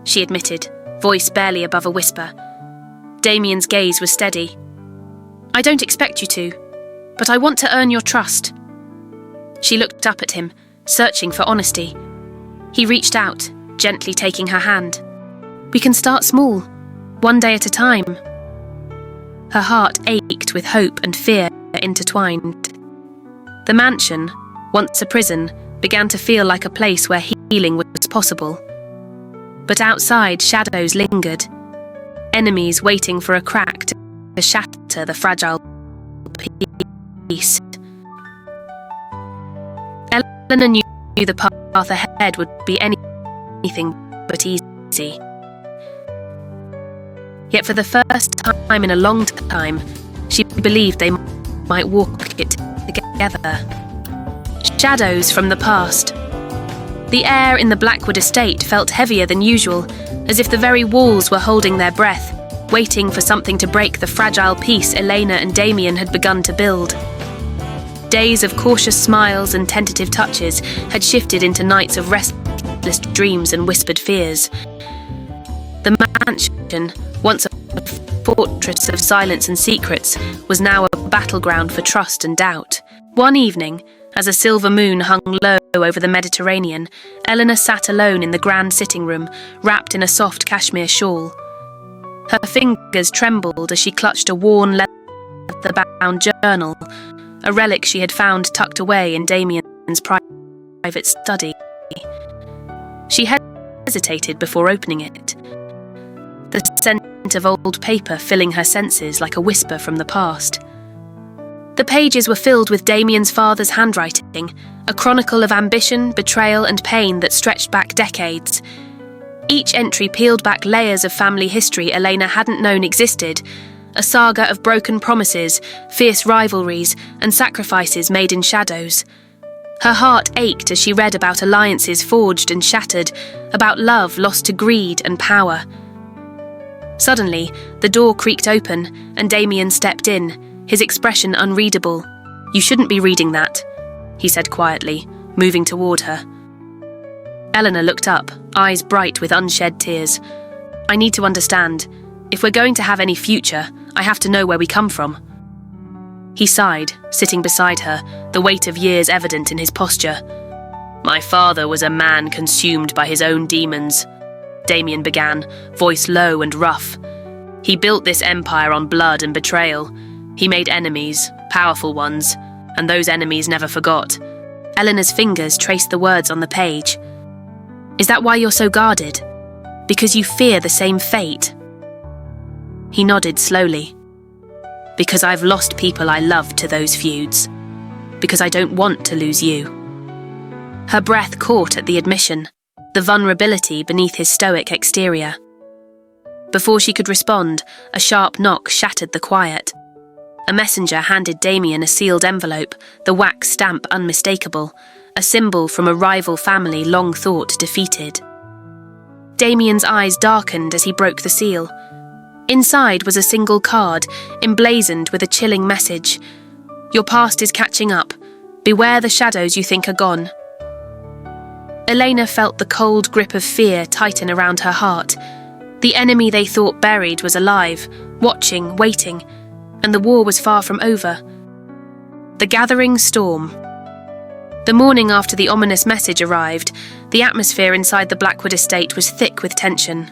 she admitted, voice barely above a whisper. Damian's gaze was steady. I don't expect you to, but I want to earn your trust. She looked up at him, searching for honesty. He reached out, gently taking her hand. We can start small, one day at a time. Her heart ached with hope and fear intertwined. The mansion, once a prison, began to feel like a place where healing was possible. But outside, shadows lingered, enemies waiting for a crack to shatter the fragile peace. Elena knew the path ahead would be anything but easy. Yet for the first time in a long time, she believed they might walk it together. Shadows from the past. The air in the Blackwood estate felt heavier than usual, as if the very walls were holding their breath, waiting for something to break the fragile peace Elena and Damian had begun to build. Days of cautious smiles and tentative touches had shifted into nights of restless dreams and whispered fears. The mansion, once a fortress of silence and secrets, was now a battleground for trust and doubt. One evening, as a silver moon hung low over the Mediterranean, Elena sat alone in the grand sitting room, wrapped in a soft cashmere shawl. Her fingers trembled as she clutched a worn leather-bound journal, a relic she had found tucked away in Damian's private study. She hesitated before opening it, the scent of old paper filling her senses like a whisper from the past. The pages were filled with Damian's father's handwriting, a chronicle of ambition, betrayal and pain that stretched back decades. Each entry peeled back layers of family history Elena hadn't known existed, a saga of broken promises, fierce rivalries and sacrifices made in shadows. Her heart ached as she read about alliances forged and shattered, about love lost to greed and power. Suddenly, the door creaked open and Damian stepped in, his expression unreadable. You shouldn't be reading that, he said quietly, moving toward her. Elena looked up, eyes bright with unshed tears. I need to understand. If we're going to have any future, I have to know where we come from. He sighed, sitting beside her, the weight of years evident in his posture. My father was a man consumed by his own demons, Damian began, voice low and rough. He built this empire on blood and betrayal. He made enemies, powerful ones, and those enemies never forgot. Elena's fingers traced the words on the page. Is that why you're so guarded? Because you fear the same fate? He nodded slowly. Because I've lost people I love to those feuds. Because I don't want to lose you. Her breath caught at the admission. the vulnerability beneath his stoic exterior. Before she could respond, a sharp knock shattered the quiet. A messenger handed Damian a sealed envelope, the wax stamp unmistakable, a symbol from a rival family long thought defeated. Damian's eyes darkened as he broke the seal. Inside was a single card, emblazoned with a chilling message. "Your past is catching up. Beware the shadows you think are gone." Elena felt the cold grip of fear tighten around her heart. The enemy they thought buried was alive, watching, waiting, and the war was far from over. The gathering storm. The morning after the ominous message arrived, the atmosphere inside the Blackwood estate was thick with tension.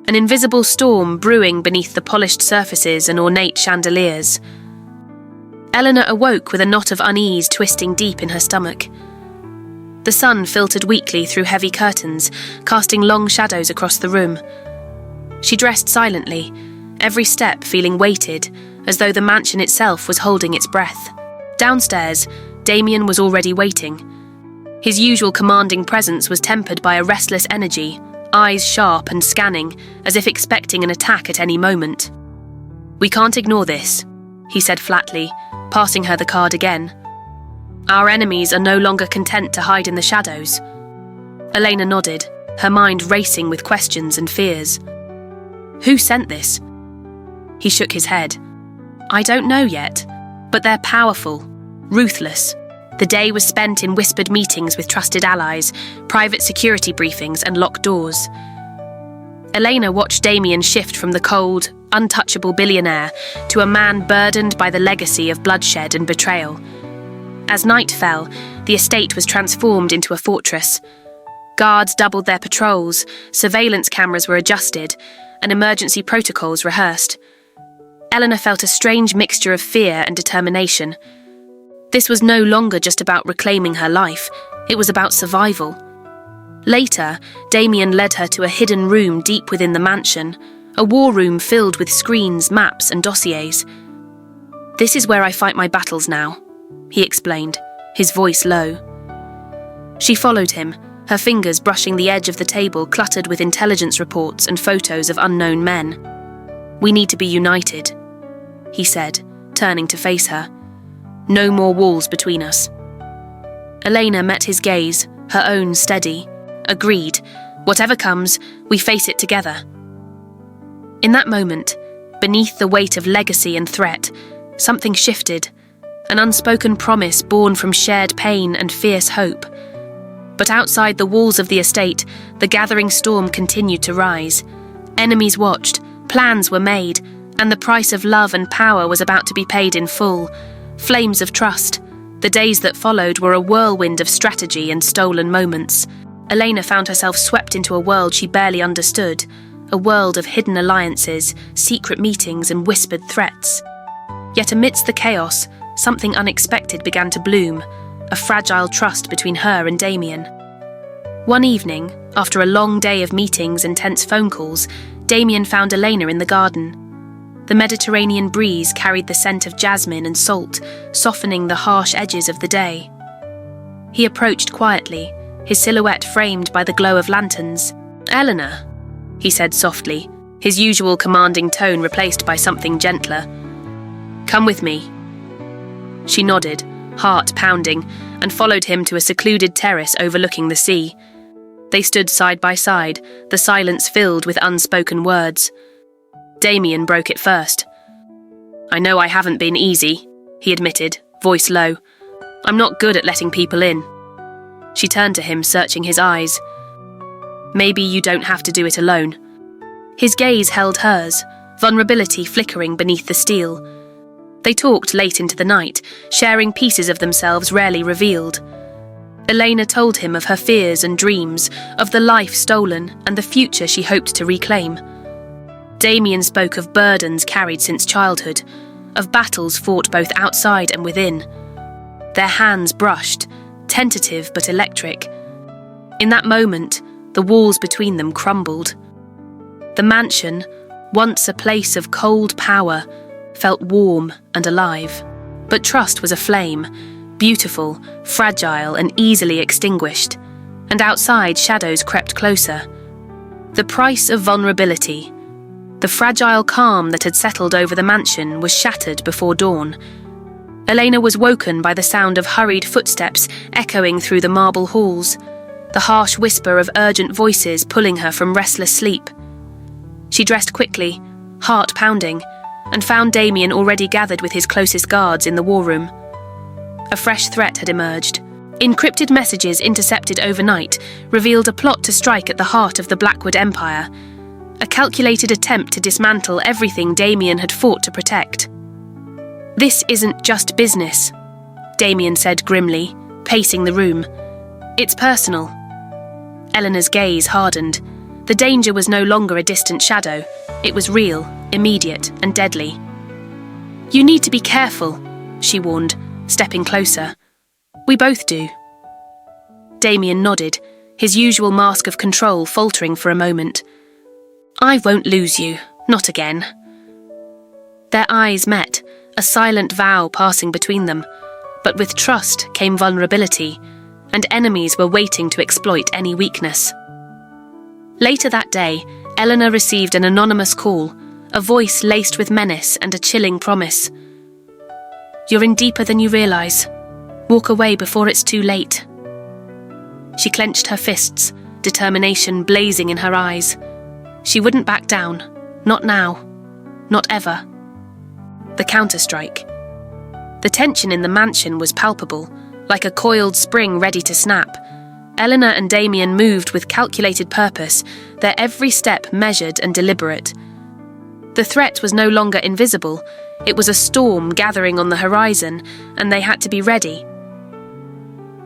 An invisible storm brewing beneath the polished surfaces and ornate chandeliers. Elena awoke with a knot of unease twisting deep in her stomach. The sun filtered weakly through heavy curtains, casting long shadows across the room. She dressed silently, every step feeling weighted, as though the mansion itself was holding its breath. Downstairs, Damian was already waiting. His usual commanding presence was tempered by a restless energy, eyes sharp and scanning, as if expecting an attack at any moment. "We can't ignore this," he said flatly, passing her the card again. "Our enemies are no longer content to hide in the shadows." Elena nodded, her mind racing with questions and fears. "Who sent this?" He shook his head. "I don't know yet, but they're powerful, ruthless." The day was spent in whispered meetings with trusted allies, private security briefings and locked doors. Elena watched Damian shift from the cold, untouchable billionaire to a man burdened by the legacy of bloodshed and betrayal. As night fell, the estate was transformed into a fortress. Guards doubled their patrols, surveillance cameras were adjusted, and emergency protocols rehearsed. Elena felt a strange mixture of fear and determination. This was no longer just about reclaiming her life, it was about survival. Later, Damian led her to a hidden room deep within the mansion, a war room filled with screens, maps, and dossiers. "This is where I fight my battles now," he explained, his voice low. She followed him, her fingers brushing the edge of the table cluttered with intelligence reports and photos of unknown men. "We need to be united," he said, turning to face her. "No more walls between us." Elena met his gaze, her own steady. Agreed. Whatever comes, we face it together. In that moment, beneath the weight of legacy and threat, something shifted, an unspoken promise born from shared pain and fierce hope. But outside the walls of the estate, the gathering storm continued to rise. Enemies watched, plans were made, and the price of love and power was about to be paid in full. Flames of trust. The days that followed were a whirlwind of strategy and stolen moments. Elena found herself swept into a world she barely understood, a world of hidden alliances, secret meetings, and whispered threats. Yet amidst the chaos, something unexpected began to bloom, a fragile trust between her and Damian. One evening, after a long day of meetings and tense phone calls, Damian found Elena in the garden. The Mediterranean breeze carried the scent of jasmine and salt, softening the harsh edges of the day. He approached quietly, his silhouette framed by the glow of lanterns. "Elena," he said softly, his usual commanding tone replaced by something gentler. "Come with me." She nodded, heart pounding, and followed him to a secluded terrace overlooking the sea. They stood side by side, the silence filled with unspoken words. Damian broke it first. "I know I haven't been easy," he admitted, voice low. "I'm not good at letting people in." She turned to him, searching his eyes. "Maybe you don't have to do it alone." His gaze held hers, vulnerability flickering beneath the steel. They talked late into the night, sharing pieces of themselves rarely revealed. Elena told him of her fears and dreams, of the life stolen and the future she hoped to reclaim. Damian spoke of burdens carried since childhood, of battles fought both outside and within. Their hands brushed, tentative but electric. In that moment, the walls between them crumbled. The mansion, once a place of cold power, felt warm and alive. But trust was a flame, beautiful, fragile, and easily extinguished. and outside shadows crept closer. The price of vulnerability. The fragile calm that had settled over the mansion was shattered before dawn. Elena was woken by the sound of hurried footsteps echoing through the marble halls, the harsh whisper of urgent voices pulling her from restless sleep. She dressed quickly, heart pounding, and found Damian already gathered with his closest guards in the war room. A fresh threat had emerged. Encrypted messages intercepted overnight revealed a plot to strike at the heart of the Blackwood Empire, a calculated attempt to dismantle everything Damian had fought to protect. "This isn't just business," Damian said grimly, pacing the room. "It's personal." Elena's gaze hardened. The danger was no longer a distant shadow. It was real, immediate, and deadly. "You need to be careful," she warned, stepping closer. "We both do." Damian nodded, his usual mask of control faltering for a moment. "I won't lose you, not again." Their eyes met, a silent vow passing between them, but with trust came vulnerability, and enemies were waiting to exploit any weakness. Later that day, Elena received an anonymous call, a voice laced with menace and a chilling promise. "You're in deeper than you realize. Walk away before it's too late." She clenched her fists, determination blazing in her eyes. She wouldn't back down. Not now. Not ever. The counterstrike. The tension in the mansion was palpable, like a coiled spring ready to snap. Elena and Damian moved with calculated purpose, their every step measured and deliberate. The threat was no longer invisible. It was a storm gathering on the horizon, and they had to be ready.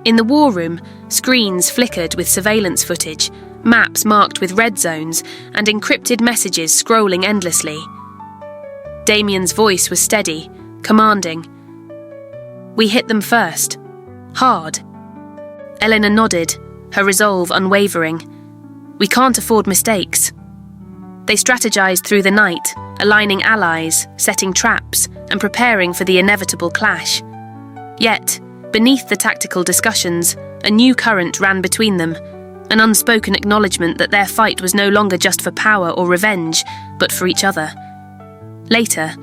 In the war room, screens flickered with surveillance footage, maps marked with red zones, and encrypted messages scrolling endlessly. Damian's voice was steady, commanding. "We hit them first. Hard." Elena nodded, her resolve unwavering. "We can't afford mistakes." They strategized through the night, aligning allies, setting traps, and preparing for the inevitable clash. Yet, beneath the tactical discussions, a new current ran between them, an unspoken acknowledgement that their fight was no longer just for power or revenge, but for each other. Later,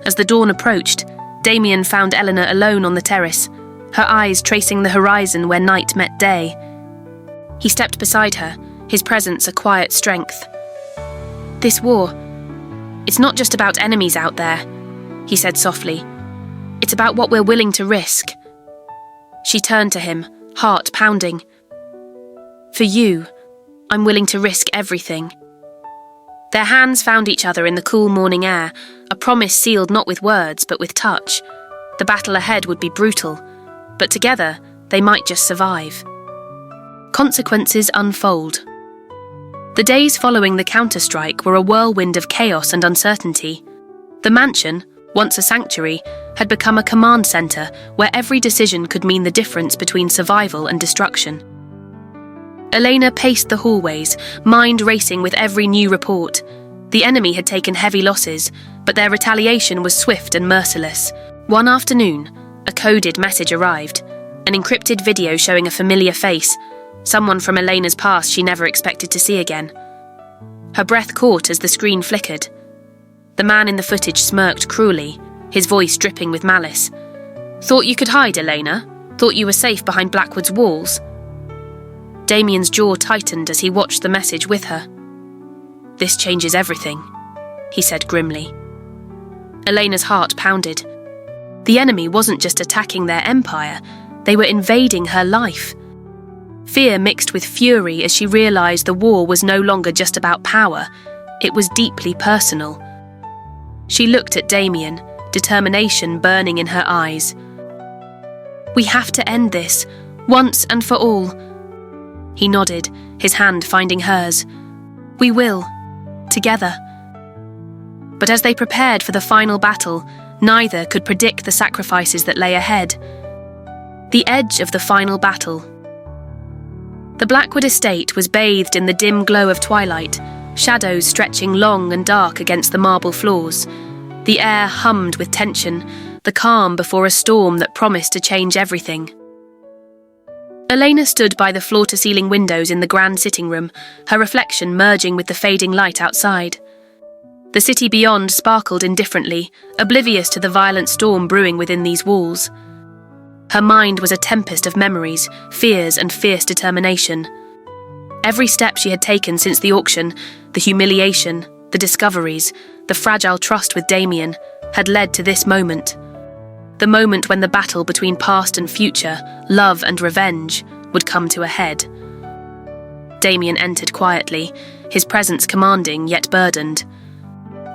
as the dawn approached, Damian found Elena alone on the terrace, her eyes tracing the horizon where night met day. He stepped beside her, his presence a quiet strength. "This war, it's not just about enemies out there," he said softly. "It's about what we're willing to risk." She turned to him, heart pounding. "For you, I'm willing to risk everything." Their hands found each other in the cool morning air, a promise sealed not with words but with touch. The battle ahead would be brutal, but together they might just survive. Consequences unfold. The days following the counterstrike were a whirlwind of chaos and uncertainty. The mansion, once a sanctuary, had become a command center where every decision could mean the difference between survival and destruction. Elena paced the hallways, mind racing with every new report. The enemy had taken heavy losses, but their retaliation was swift and merciless. One afternoon, a coded message arrived, an encrypted video showing a familiar face, someone from Elena's past she never expected to see again. Her breath caught as the screen flickered. The man in the footage smirked cruelly, his voice dripping with malice. "Thought you could hide, Elena? Thought you were safe behind Blackwood's walls?" Damian's jaw tightened as he watched the message with her. "This changes everything," he said grimly. Elena's heart pounded. The enemy wasn't just attacking their empire, they were invading her life. Fear mixed with fury as she realized the war was no longer just about power, it was deeply personal. She looked at Damian, determination burning in her eyes. "We have to end this, once and for all." He nodded, his hand finding hers. "We will, together." But as they prepared for the final battle, neither could predict the sacrifices that lay ahead. The edge of the final battle. The Blackwood estate was bathed in the dim glow of twilight, shadows stretching long and dark against the marble floors. The air hummed with tension, the calm before a storm that promised to change everything. Elena stood by the floor-to-ceiling windows in the grand sitting room, her reflection merging with the fading light outside. The city beyond sparkled indifferently, oblivious to the violent storm brewing within these walls. Her mind was a tempest of memories, fears, and fierce determination. Every step she had taken since the auction, the humiliation, the discoveries, the fragile trust with Damian, had led to this moment. The moment when the battle between past and future, love and revenge, would come to a head. Damian entered quietly, his presence commanding yet burdened.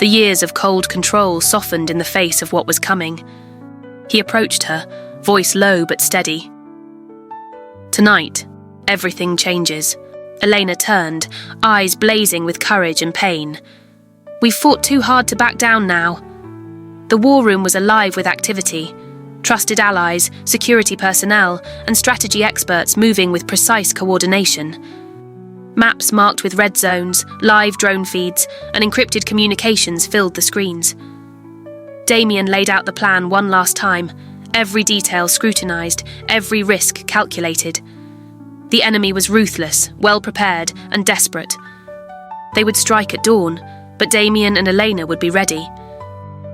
The years of cold control softened in the face of what was coming. He approached her, voice low but steady. "Tonight, everything changes." Elena turned, eyes blazing with courage and pain. "We've fought too hard to back down now." The war room was alive with activity. Trusted allies, security personnel, and strategy experts moving with precise coordination. Maps marked with red zones, live drone feeds, and encrypted communications filled the screens. Damian laid out the plan one last time, every detail scrutinized, every risk calculated. The enemy was ruthless, well-prepared, and desperate. They would strike at dawn, but Damian and Elena would be ready.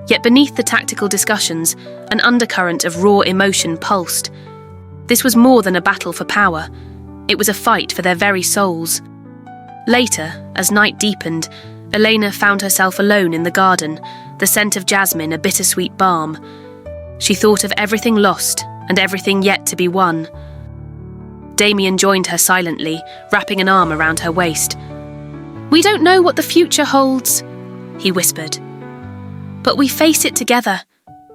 Yet beneath the tactical discussions, an undercurrent of raw emotion pulsed. This was more than a battle for power. It was a fight for their very souls. Later, as night deepened, Elena found herself alone in the garden, the scent of jasmine a bittersweet balm. She thought of everything lost and everything yet to be won. Damian joined her silently, wrapping an arm around her waist. "We don't know what the future holds," he whispered. "But we face it together,"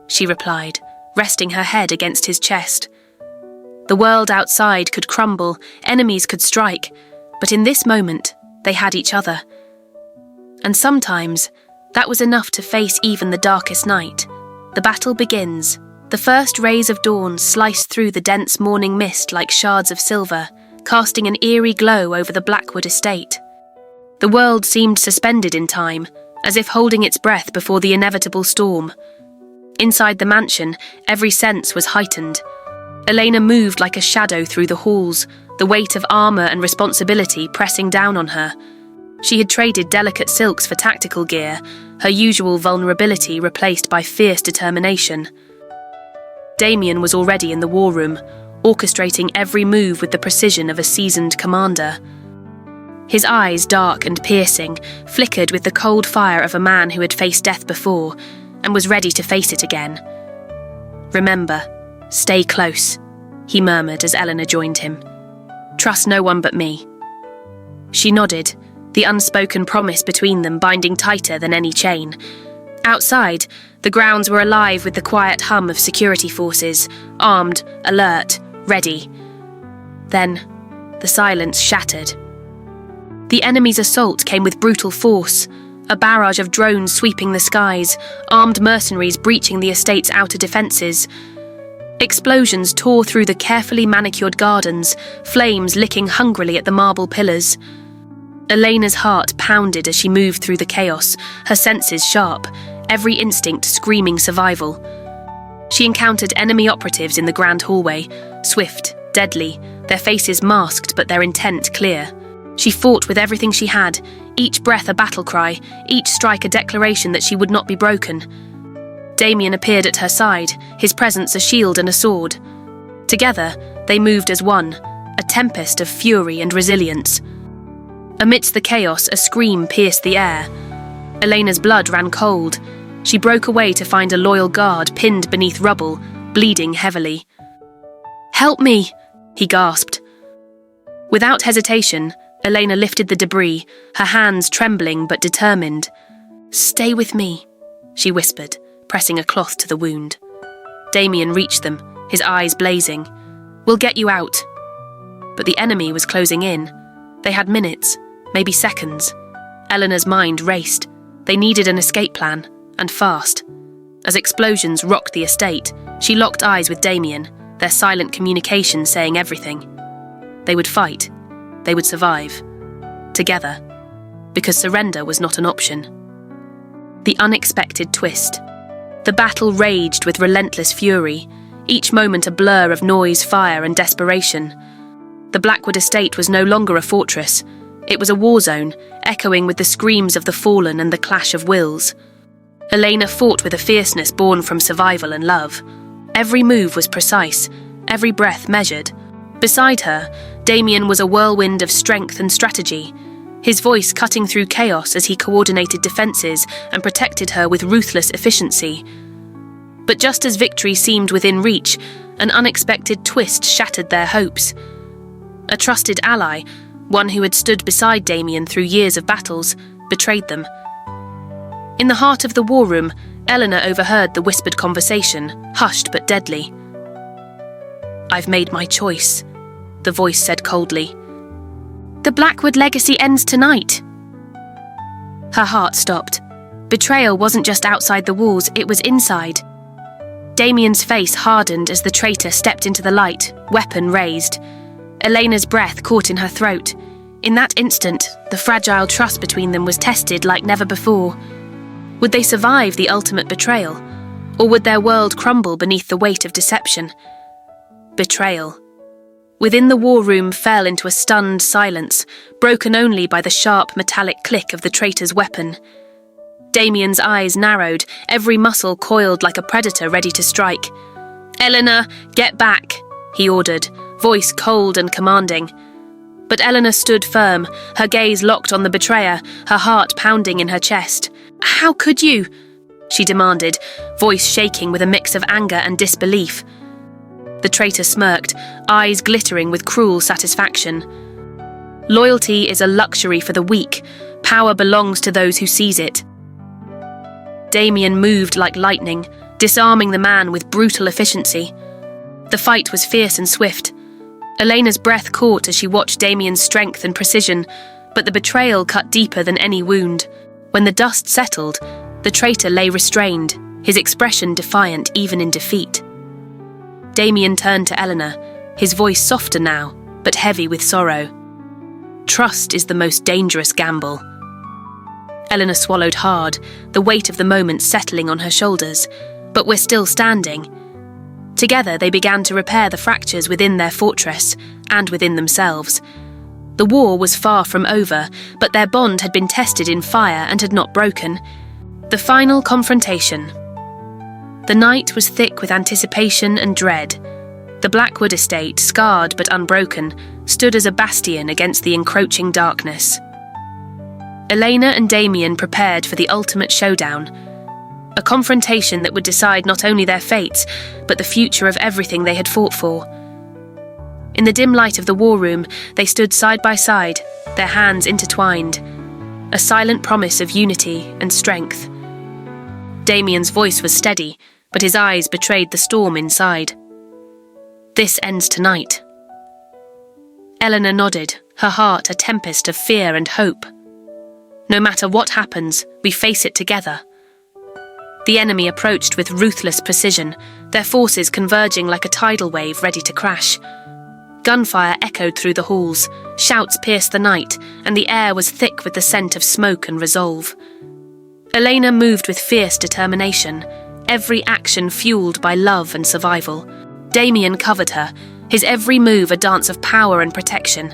she replied, resting her head against his chest. The world outside could crumble, enemies could strike, but in this moment, they had each other. And sometimes, that was enough to face even the darkest night. The battle begins. The first rays of dawn slice through the dense morning mist like shards of silver, casting an eerie glow over the Blackwood estate. The world seemed suspended in time, as if holding its breath before the inevitable storm. Inside the mansion, every sense was heightened. Elena moved like a shadow through the halls, the weight of armor and responsibility pressing down on her. She had traded delicate silks for tactical gear, her usual vulnerability replaced by fierce determination. Damian was already in the war room, orchestrating every move with the precision of a seasoned commander. His eyes, dark and piercing, flickered with the cold fire of a man who had faced death before and was ready to face it again. "Remember, stay close," he murmured as Elena joined him. "Trust no one but me." She nodded, the unspoken promise between them binding tighter than any chain. Outside, the grounds were alive with the quiet hum of security forces, armed, alert, ready. Then, the silence shattered. The enemy's assault came with brutal force, a barrage of drones sweeping the skies, armed mercenaries breaching the estate's outer defences. Explosions tore through the carefully manicured gardens, flames licking hungrily at the marble pillars. Elena's heart pounded as she moved through the chaos, her senses sharp, every instinct screaming survival. She encountered enemy operatives in the grand hallway, swift, deadly, their faces masked but their intent clear. She fought with everything she had, each breath a battle cry, each strike a declaration that she would not be broken. Damian appeared at her side, his presence a shield and a sword. Together, they moved as one, a tempest of fury and resilience. Amidst the chaos, a scream pierced the air. Elena's blood ran cold. She broke away to find a loyal guard pinned beneath rubble, bleeding heavily. "Help me!" he gasped. Without hesitation, Elena lifted the debris, her hands trembling but determined. "Stay with me," she whispered, pressing a cloth to the wound. Damian reached them, his eyes blazing. "We'll get you out." But the enemy was closing in. They had minutes, maybe seconds. Elena's mind raced. They needed an escape plan, and fast. As explosions rocked the estate, she locked eyes with Damian, their silent communication saying everything. They would fight. They would survive. Together. Because surrender was not an option. The unexpected twist. The battle raged with relentless fury, each moment a blur of noise, fire, and desperation. The Blackwood estate was no longer a fortress. It was a war zone, echoing with the screams of the fallen and the clash of wills. Elena fought with a fierceness born from survival and love. Every move was precise, every breath measured. Beside her, Damian was a whirlwind of strength and strategy, his voice cutting through chaos as he coordinated defenses and protected her with ruthless efficiency. But just as victory seemed within reach, an unexpected twist shattered their hopes. A trusted ally, one who had stood beside Damian through years of battles, betrayed them. In the heart of the war room, Elena overheard the whispered conversation, hushed but deadly. "I've made my choice," the voice said coldly. "The Blackwood legacy ends tonight." Her heart stopped. Betrayal wasn't just outside the walls, it was inside. Damian's face hardened as the traitor stepped into the light, weapon raised. Elena's breath caught in her throat. In that instant, the fragile trust between them was tested like never before. Would they survive the ultimate betrayal? Or would their world crumble beneath the weight of deception? Betrayal. Within the war room fell into a stunned silence, broken only by the sharp metallic click of the traitor's weapon. Damian's eyes narrowed, every muscle coiled like a predator ready to strike. "Elena, get back," he ordered, voice cold and commanding. But Elena stood firm, her gaze locked on the betrayer, her heart pounding in her chest. "How could you?" she demanded, voice shaking with a mix of anger and disbelief. The traitor smirked, eyes glittering with cruel satisfaction. "Loyalty is a luxury for the weak. Power belongs to those who seize it." Damian moved like lightning, disarming the man with brutal efficiency. The fight was fierce and swift. Elena's breath caught as she watched Damian's strength and precision, but the betrayal cut deeper than any wound. When the dust settled, the traitor lay restrained, his expression defiant even in defeat. Damian turned to Elena, his voice softer now, but heavy with sorrow. "Trust is the most dangerous gamble." Elena swallowed hard, the weight of the moment settling on her shoulders. "But we're still standing." Together they began to repair the fractures within their fortress, and within themselves. The war was far from over, but their bond had been tested in fire and had not broken. The final confrontation. The night was thick with anticipation and dread. The Blackwood estate, scarred but unbroken, stood as a bastion against the encroaching darkness. Elena and Damian prepared for the ultimate showdown, a confrontation that would decide not only their fates, but the future of everything they had fought for. In the dim light of the war room, they stood side by side, their hands intertwined, a silent promise of unity and strength. Damian's voice was steady, but his eyes betrayed the storm inside. "This ends tonight." Elena nodded, her heart a tempest of fear and hope. "No matter what happens, we face it together." The enemy approached with ruthless precision, their forces converging like a tidal wave ready to crash. Gunfire echoed through the halls, shouts pierced the night, and the air was thick with the scent of smoke and resolve. Elena moved with fierce determination, every action fueled by love and survival. Damian covered her, his every move a dance of power and protection.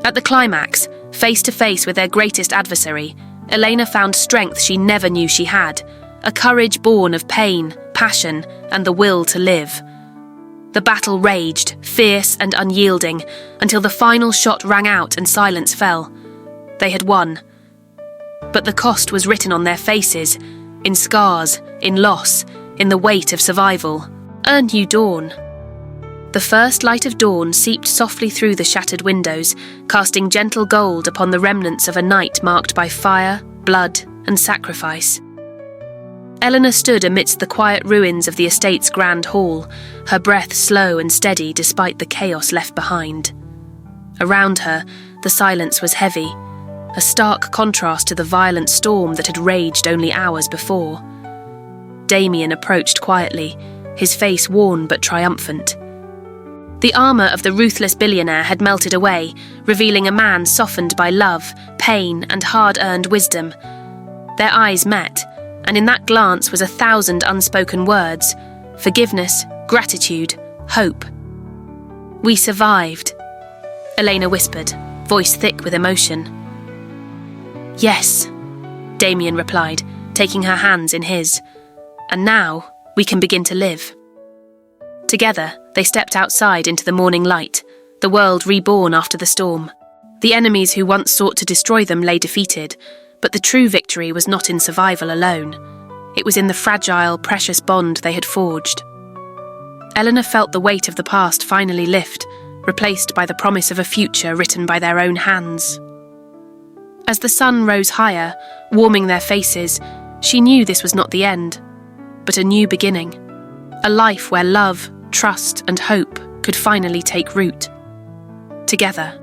At the climax, face to face with their greatest adversary, Elena found strength she never knew she had, a courage born of pain, passion, and the will to live. The battle raged, fierce and unyielding, until the final shot rang out and silence fell. They had won. But the cost was written on their faces, in scars, in loss, in the weight of survival. A new dawn. The first light of dawn seeped softly through the shattered windows, casting gentle gold upon the remnants of a night marked by fire, blood, and sacrifice. Elena stood amidst the quiet ruins of the estate's grand hall, her breath slow and steady despite the chaos left behind. Around her, the silence was heavy, a stark contrast to the violent storm that had raged only hours before. Damian approached quietly, his face worn but triumphant. The armour of the ruthless billionaire had melted away, revealing a man softened by love, pain, and hard-earned wisdom. Their eyes met, and in that glance was 1,000 unspoken words: forgiveness, gratitude, hope. "We survived," Elena whispered, voice thick with emotion. Yes, Damian replied, taking her hands in his. And now we can begin to live. Together, they stepped outside into the morning light, the world reborn after the storm. The enemies who once sought to destroy them lay defeated, but the true victory was not in survival alone. It was in the fragile, precious bond they had forged. Elena felt the weight of the past finally lift, replaced by the promise of a future written by their own hands. As the sun rose higher, warming their faces, she knew this was not the end, but a new beginning. A life where love, trust, and hope could finally take root. Together.